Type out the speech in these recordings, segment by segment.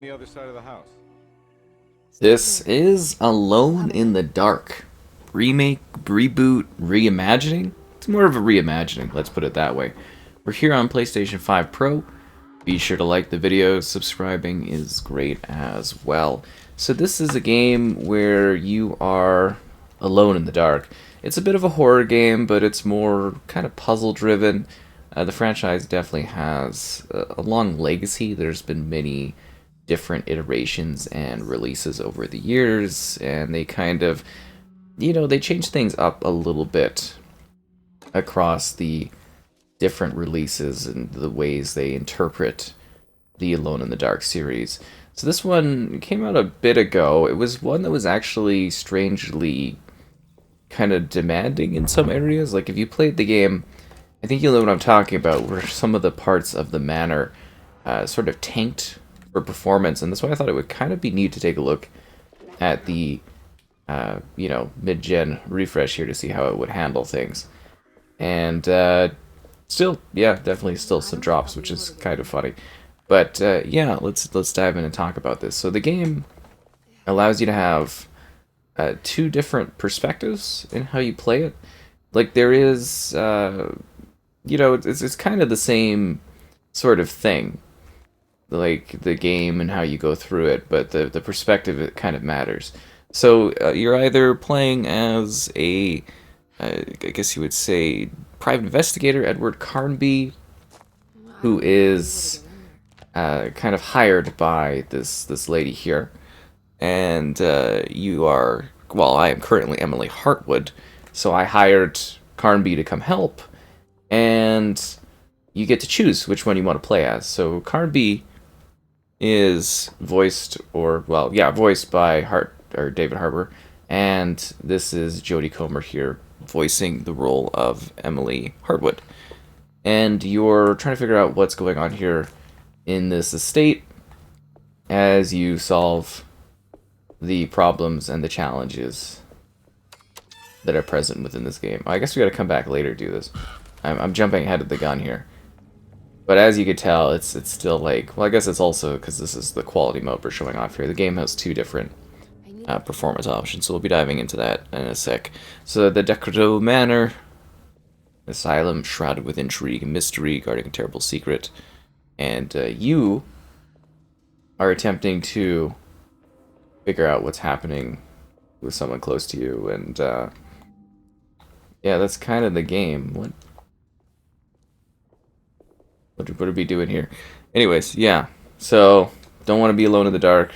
The other side of the house. This is Alone in the Dark. Remake, reboot, reimagining? It's more of a reimagining, let's put it that way. We're here on PlayStation 5 Pro. Be sure to like the video, subscribing is great as well. So this is a game where you are alone in the dark. It's a bit of a horror game, but it's more kind of puzzle driven. The franchise definitely has a long legacy. There's been many different iterations and releases over the years, and they kind of, they change things up a little bit across the different releases and the ways they interpret the Alone in the Dark series. So this one came out a bit ago. It was one that was actually strangely kind of demanding in some areas. Like if you played the game, I think you'll know what I'm talking about, where some of the parts of the manor sort of tanked for performance, and that's why I thought it would kind of be neat to take a look at the, mid-gen refresh here to see how it would handle things. And still, yeah, definitely still some drops, which is kind of funny. But yeah, let's dive in and talk about this. So the game allows you to have two different perspectives in how you play it. Like there is, it's kind of the same sort of thing, like the game and how you go through it, but the perspective, it kind of matters. So you're either playing as I guess you would say, private investigator Edward Carnby, who is kind of hired by this lady here, and you are, well, I am currently Emily Hartwood, so I hired Carnby to come help, and you get to choose which one you want to play as. So Carnby is voiced by David Harbour, and this is Jodie Comer here voicing the role of Emily Hartwood. And you're trying to figure out what's going on here in this estate as you solve the problems and the challenges that are present within this game. I guess we gotta come back later to do this. I'm jumping ahead of the gun here. But as you can tell, it's still like, well, I guess it's also because this is the quality mode we're showing off here. The game has two different performance options, so we'll be diving into that in a sec. So the Derceto Manor, asylum, shrouded with intrigue and mystery, guarding a terrible secret, and you are attempting to figure out what's happening with someone close to you, and yeah, that's kind of the game. What are we doing here? Anyways, yeah. So, don't want to be alone in the dark.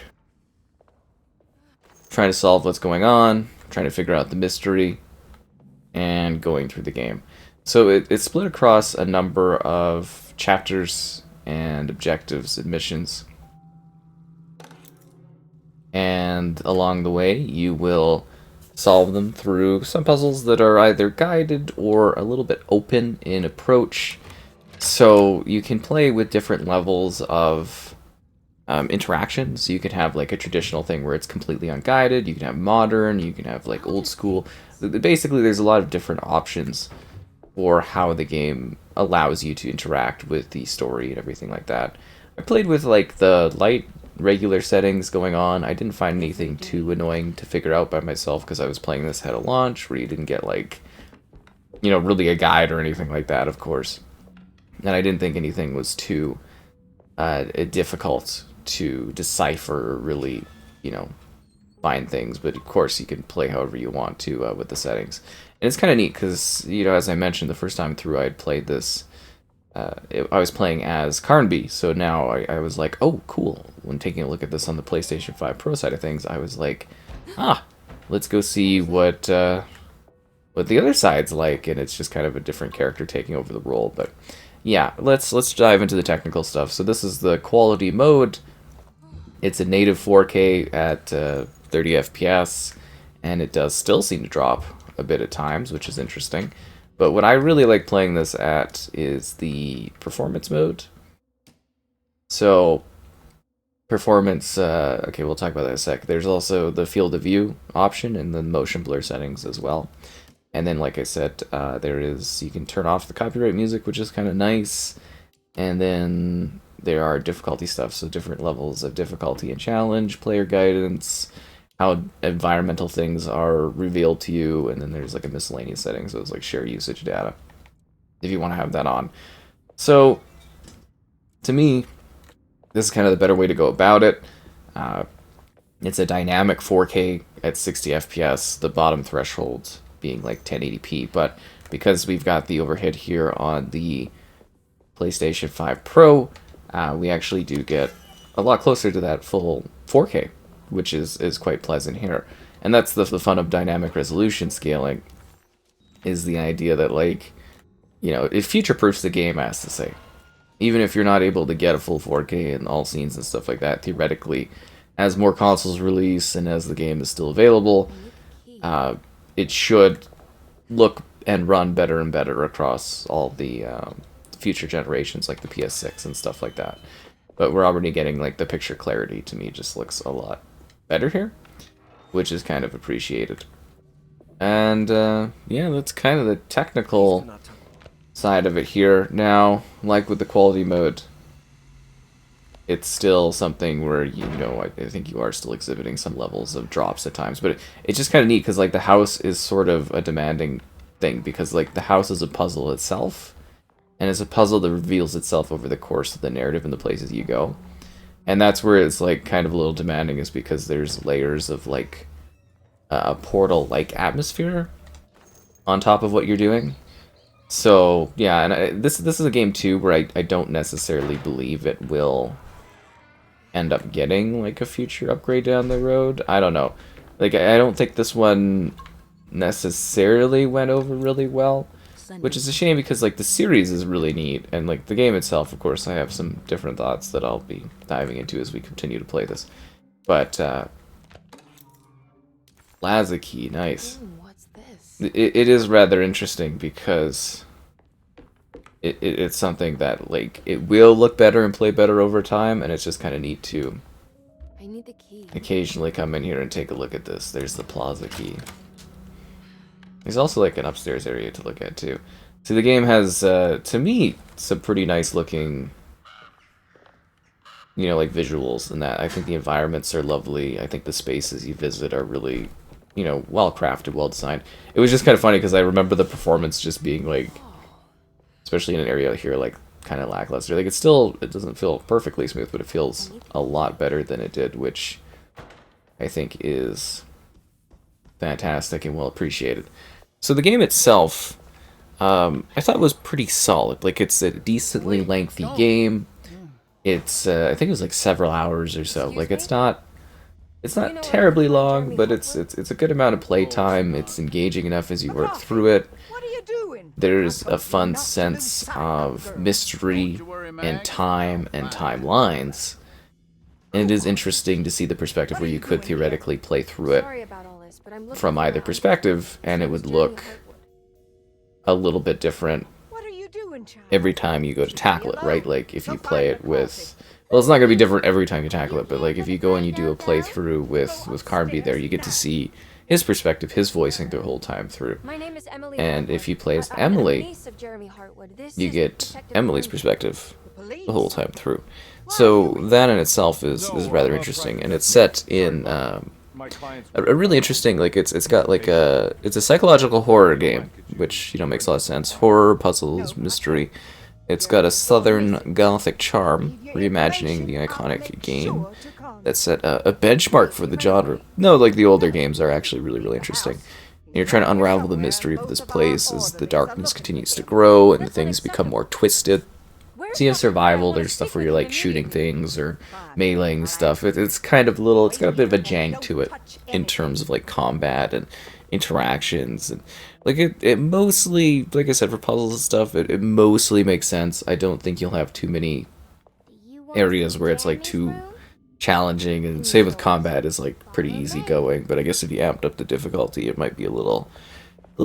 Trying to solve what's going on. Trying to figure out the mystery. And going through the game. So, it's split across a number of chapters and objectives and missions. And along the way, you will solve them through some puzzles that are either guided or a little bit open in approach. So you can play with different levels of interactions. You could have like a traditional thing where it's completely unguided. You can have modern. You can have like old school. Basically, there's a lot of different options for how the game allows you to interact with the story and everything like that. I played with like the light regular settings going on. I didn't find anything too annoying to figure out by myself because I was playing this ahead of launch, where you didn't get like, really a guide or anything like that, of course. And I didn't think anything was too difficult to decipher or really, find things. But of course, you can play however you want to with the settings. And it's kind of neat because, as I mentioned, the first time through I had played this, I was playing as Carnby. So now I was like, oh, cool. When taking a look at this on the PlayStation 5 Pro side of things, I was like, let's go see what the other side's like. And it's just kind of a different character taking over the role. But yeah, let's dive into the technical stuff. So this is the quality mode. It's a native 4K at 30 FPS, and it does still seem to drop a bit at times, which is interesting. But what I really like playing this at is the performance mode. So performance, okay, we'll talk about that in a sec. There's also the field of view option and the motion blur settings as well. And then, like I said, you can turn off the copyright music, which is kind of nice. And then there are difficulty stuff, so different levels of difficulty and challenge, player guidance, how environmental things are revealed to you, and then there's like a miscellaneous setting, so it's like share usage data, if you want to have that on. So, to me, this is kind of the better way to go about it. It's a dynamic 4K at 60 FPS, the bottom threshold being like 1080p, but because we've got the overhead here on the PlayStation 5 Pro, we actually do get a lot closer to that full 4K, which is quite pleasant here. And that's the fun of dynamic resolution scaling, is the idea that, like, you know, it future-proofs the game, I have to say. Even if you're not able to get a full 4K in all scenes and stuff like that, theoretically, as more consoles release and as the game is still available, it should look and run better and better across all the future generations, like the PS6 and stuff like that. But we're already getting, like, the picture clarity, to me, just looks a lot better here, which is kind of appreciated. And, yeah, that's kind of the technical side of it here. Now, like with the quality mode, it's still something where, you know, I think you are still exhibiting some levels of drops at times, but it's just kind of neat, because, like, the house is sort of a demanding thing, because, like, the house is a puzzle itself, and it's a puzzle that reveals itself over the course of the narrative and the places you go. And that's where it's, like, kind of a little demanding, is because there's layers of, like, a portal-like atmosphere on top of what you're doing. So, yeah, and this is a game, too, where I don't necessarily believe it will end up getting, like, a future upgrade down the road. I don't know. Like, I don't think this one necessarily went over really well, which is a shame, because, like, the series is really neat, and, like, the game itself, of course, I have some different thoughts that I'll be diving into as we continue to play this. But, Lazaki, nice. What's this? It is rather interesting, because it's something that, like, it will look better and play better over time, and it's just kind of neat to I need the key. occasionally come in here and take a look at this. There's the plaza key. There's also, like, an upstairs area to look at, too. See, the game has, to me, some pretty nice looking, you know, like, visuals and that. I think the environments are lovely. I think the spaces you visit are really, you know, well crafted, well designed. It was just kind of funny, because I remember the performance just being, like, especially in an area here, like, kind of lackluster. Like, it doesn't feel perfectly smooth, but it feels a lot better than it did, which I think is fantastic and well appreciated. So the game itself, I thought was pretty solid. Like, it's a decently lengthy game. It's, I think it was like several hours or so. Like, it's not terribly long, but it's a good amount of playtime. It's engaging enough as you work through it. There's a fun sense of mystery and time and timelines. And it is interesting to see the perspective where you could theoretically play through it from either perspective, and it would look a little bit different every time you go to tackle it, right? Like, if you play it with... Well, it's not going to be different every time you tackle it, but, like, if you go and you do a playthrough with Carnby there, you get to see his perspective, his voicing the whole time through. And if you play as Emily, you get Emily's perspective the whole time through. So that in itself is rather interesting, and it's set in a really interesting, like, it's got like it's a psychological horror game, which, you know, makes a lot of sense. Horror, puzzles, mystery. It's got a southern gothic charm, reimagining the iconic game. That's set a benchmark for the genre. No, like, the older games are actually really, really interesting. And you're trying to unravel the mystery of this place as the darkness continues to grow and the things become more twisted. So you have survival, there's stuff where you're, like, shooting things or meleeing stuff. It's kind of little, it's got a bit of a jank to it in terms of, like, combat and interactions. And, like, it mostly, like I said, for puzzles and stuff, it mostly makes sense. I don't think you'll have too many areas where it's, like, too challenging, and same with combat is, like, pretty easy going. But I guess if you amped up the difficulty, it might be a little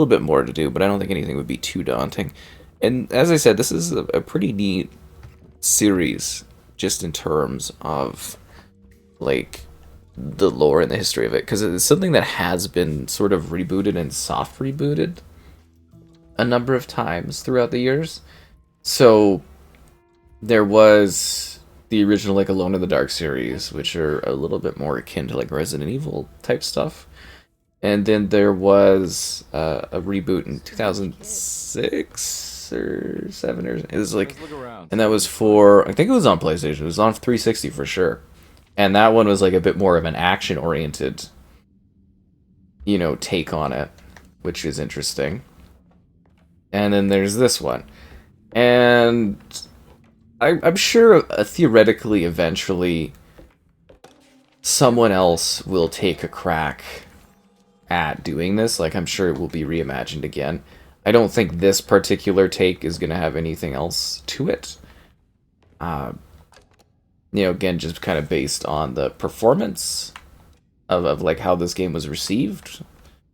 bit more to do, but I don't think anything would be too daunting. And as I said, this is a pretty neat series, just in terms of, like, the lore and the history of it, because it's something that has been sort of rebooted and soft rebooted a number of times throughout the years. So there was the original like Alone in the Dark series, which are a little bit more akin to like Resident Evil type stuff. And then there was a reboot in 2006 or 7 or it was like, and that was for, I think it was on PlayStation. It was on 360 for sure. And that one was like a bit more of an action oriented, you know, take on it, which is interesting. And then there's this one. And I'm sure theoretically eventually someone else will take a crack at doing this. Like, I'm sure it will be reimagined again. I don't think this particular take is going to have anything else to it. You know, again, just kind of based on the performance of like how this game was received.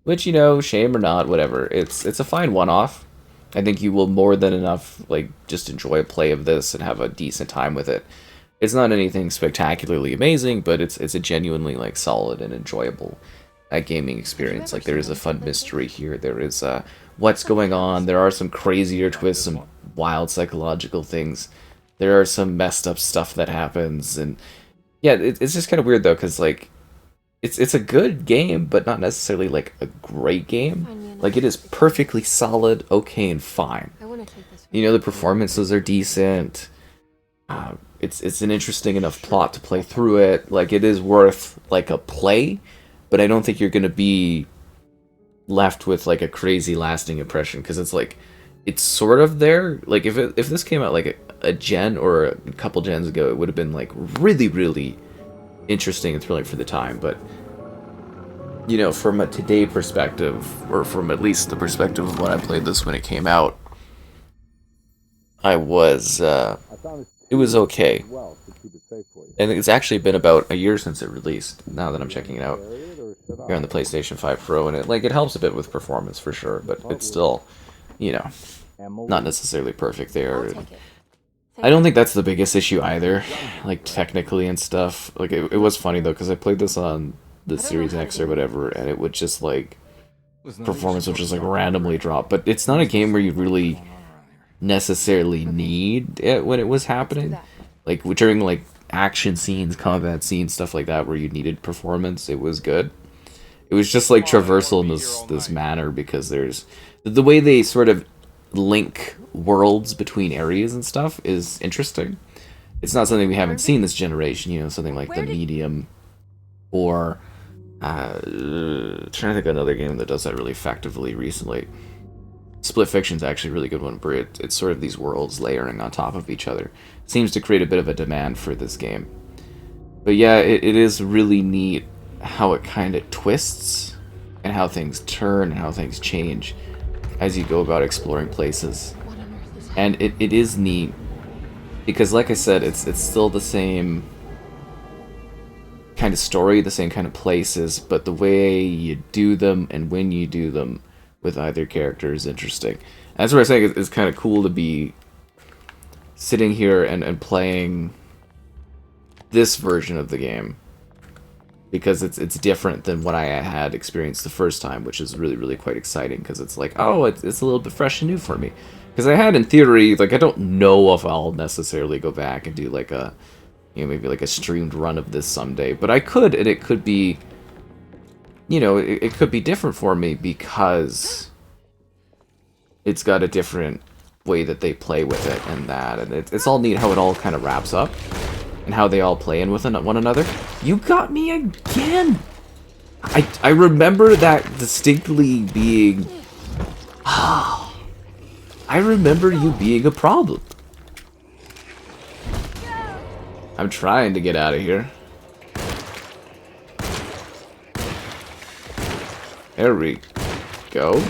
Which, you know, shame or not, whatever. It's a fine one-off. I think you will more than enough, like, just enjoy a play of this and have a decent time with it. It's not anything spectacularly amazing, but it's a genuinely, like, solid and enjoyable gaming experience. Like, there is a fun mystery here. There is what's going on. There are some crazier twists, some wild psychological things. There are some messed up stuff that happens. And, yeah, it's just kind of weird, though, because, like, it's a good game, but not necessarily, like, a great game. Like, it is perfectly solid, okay, and fine. You know, the performances are decent. It's an interesting enough plot to play through it. Like, it is worth, like, a play, but I don't think you're gonna be left with, like, a crazy lasting impression, because it's, like, it's sort of there. Like, if this came out, like, a gen or a couple gens ago, it would have been, like, really, really interesting and thrilling for the time, but you know, from a today perspective, or from at least the perspective of when I played this when it came out, it was okay. And it's actually been about a year since it released, now that I'm checking it out here on the PlayStation 5 Pro, and it helps a bit with performance for sure, but it's still, you know, not necessarily perfect there. I don't think that's the biggest issue either, like, technically and stuff. Like, it was funny, though, because I played this on the Series X or whatever, and it would just, like, performance would just, like, randomly drop. But it's not a game where you really necessarily need it when it was happening. Like, during, like, action scenes, combat scenes, stuff like that, where you needed performance, it was good. It was just, like, traversal in this manner, because there's... The way they sort of link worlds between areas and stuff is interesting. It's not something we haven't seen this generation, you know, something like The Medium, or trying to think of another game that does that really effectively recently. Split Fiction's actually a really good one, where it's sort of these worlds layering on top of each other. Seems to create a bit of a demand for this game. But yeah, it is really neat how it kind of twists, and how things turn, and how things change as you go about exploring places. And it is neat, because like I said, it's still the same kind of story, the same kind of places, but the way you do them and when you do them with either character is interesting. And that's what I'm saying, it's kind of cool to be sitting here and playing this version of the game, because it's different than what I had experienced the first time, which is really, really quite exciting, because it's like, oh, it's a little bit fresh and new for me. Because I had, in theory, like, I don't know if I'll necessarily go back and do, like, a, you know, maybe like a streamed run of this someday, but I could, and it could be, you know, it could be different for me, because it's got a different way that they play with it, and that, and it's all neat how it all kind of wraps up, and how they all play in with one another. You got me again! I remember that distinctly being... I remember you being a problem. I'm trying to get out of here. There we go.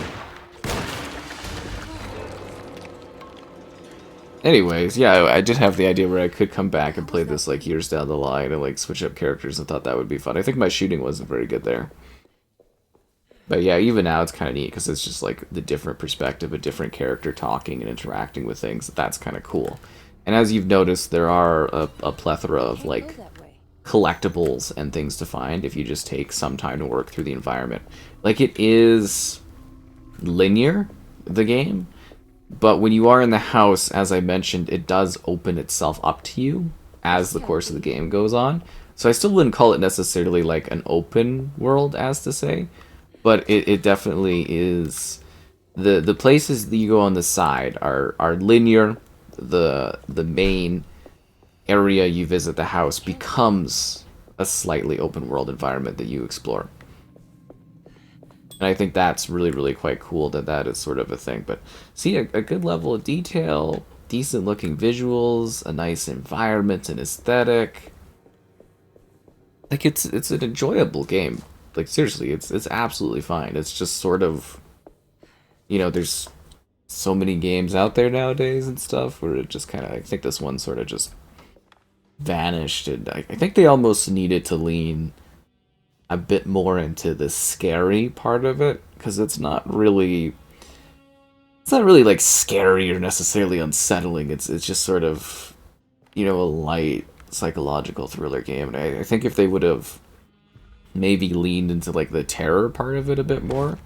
Anyways, yeah, I did have the idea where I could come back and play this, like, years down the line and, like, switch up characters, and thought that would be fun. I think my shooting wasn't very good there. But yeah, even now it's kind of neat, because it's just, like, the different perspective, a different character talking and interacting with things. That's kind of cool. And as you've noticed, there are a plethora of, like, collectibles and things to find if you just take some time to work through the environment. Like, it is linear, the game, but when you are in the house, as I mentioned, it does open itself up to you as the course of the game goes on. So I still wouldn't call it necessarily like an open world, as to say, but it definitely is. The places that you go on the side are linear. The main area you visit, the house, becomes a slightly open world environment that you explore. And I think that's really, really quite cool that that is sort of a thing. But see, a good level of detail, decent looking visuals, a nice environment and aesthetic. Like it's an enjoyable game. Like seriously, it's absolutely fine. It's just sort of, you know, there's so many games out there nowadays and stuff where it just kind of, I think this one sort of just vanished, and I think they almost needed to lean a bit more into the scary part of it, because it's not really like scary or necessarily unsettling. It's just sort of, you know, a light psychological thriller game. And I think if they would have maybe leaned into like the terror part of it a bit more,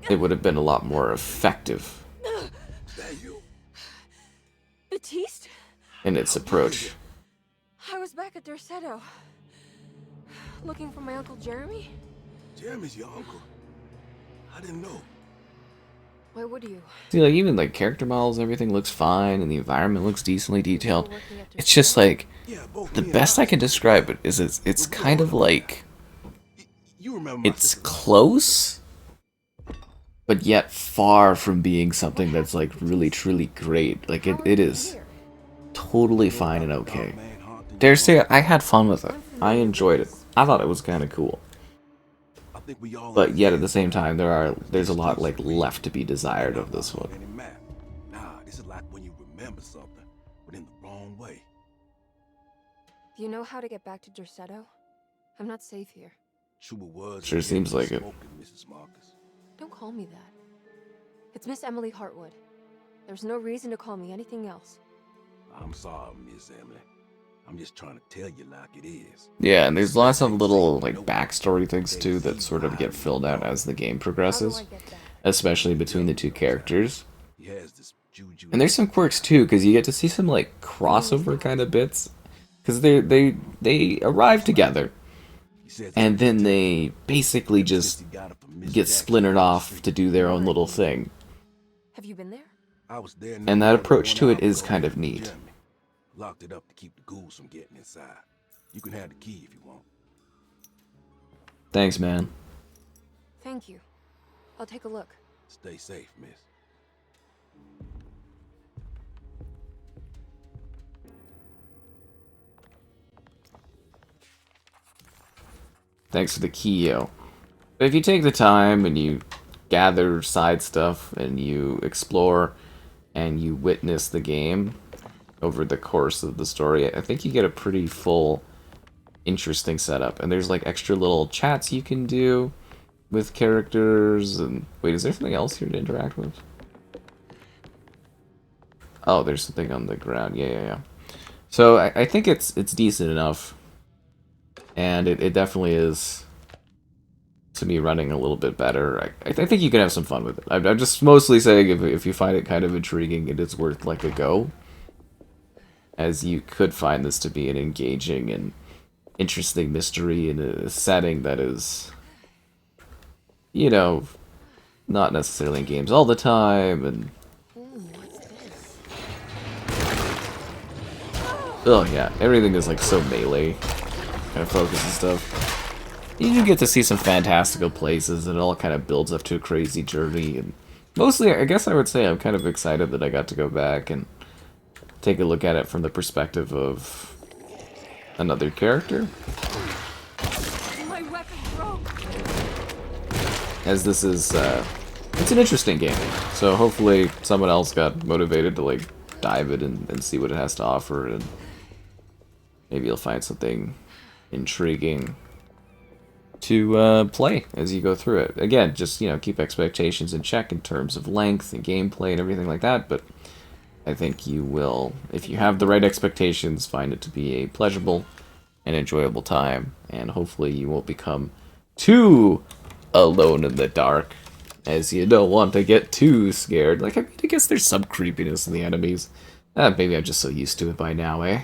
it would have been a lot more effective Batiste? in its approach. I was back at Derceto. Looking for my Uncle Jeremy? Jeremy's your uncle. I didn't know. Why would you? See, like even like character models, everything looks fine, and the environment looks decently detailed. It's just like the best I can describe it is it's kind of like You remember it's close, but yet far from being something that's like really truly great. Like it is totally fine and okay. Dare say I had fun with it. I enjoyed it. I thought it was kind of cool. But yet at the same time, there's a lot like left to be desired of this one. Nah, this is like when you remember something, but in the wrong way. Do you know how to get back to Derceto? I'm not safe here. Sure seems like it. Mrs. Marcus. Don't call me that. It's Miss Emily Hartwood. There's no reason to call me anything else. I'm sorry, Miss Emily. I'm just trying to tell you like it is. Yeah, and there's lots of little like backstory things too that sort of get filled out as the game progresses, especially between the two characters. And there's some quirks too, because you get to see some like crossover kind of bits, because they arrive together, and then they basically just get splintered off to do their own little thing. Have you been there? And that approach to it is kind of neat. Locked it up to keep the ghouls from getting inside. You can have the key if you want. Thanks, man. Thank you. I'll take a look. Stay safe, miss. Thanks for the key, yo. But if you take the time and you gather side stuff and you explore and you witness the game over the course of the story, I think you get a pretty full, interesting setup. And there's like extra little chats you can do with characters. And wait, is there something else here to interact with? Oh, there's something on the ground. Yeah. So I think it's decent enough, and it definitely is, to me, running a little bit better. I think you can have some fun with it. I'm just mostly saying if you find it kind of intriguing, it is worth like a go, as you could find this to be an engaging and interesting mystery in a setting that is, you know, not necessarily in games all the time. And oh yeah, everything is like so melee kind of focus and stuff. You do get to see some fantastical places, and it all kind of builds up to a crazy journey. And mostly, I guess I would say I'm kind of excited that I got to go back and take a look at it from the perspective of another character. My weapon broke. As this is, it's an interesting game. So hopefully someone else got motivated to like dive it and see what it has to offer, and maybe you'll find something intriguing to play as you go through it. Again, just, you know, keep expectations in check in terms of length and gameplay and everything like that, but I think you will, if you have the right expectations, find it to be a pleasurable and enjoyable time, and hopefully you won't become too alone in the dark, as you don't want to get too scared. Like, I mean, I guess there's some creepiness in the enemies, Maybe I'm just so used to it by now, eh?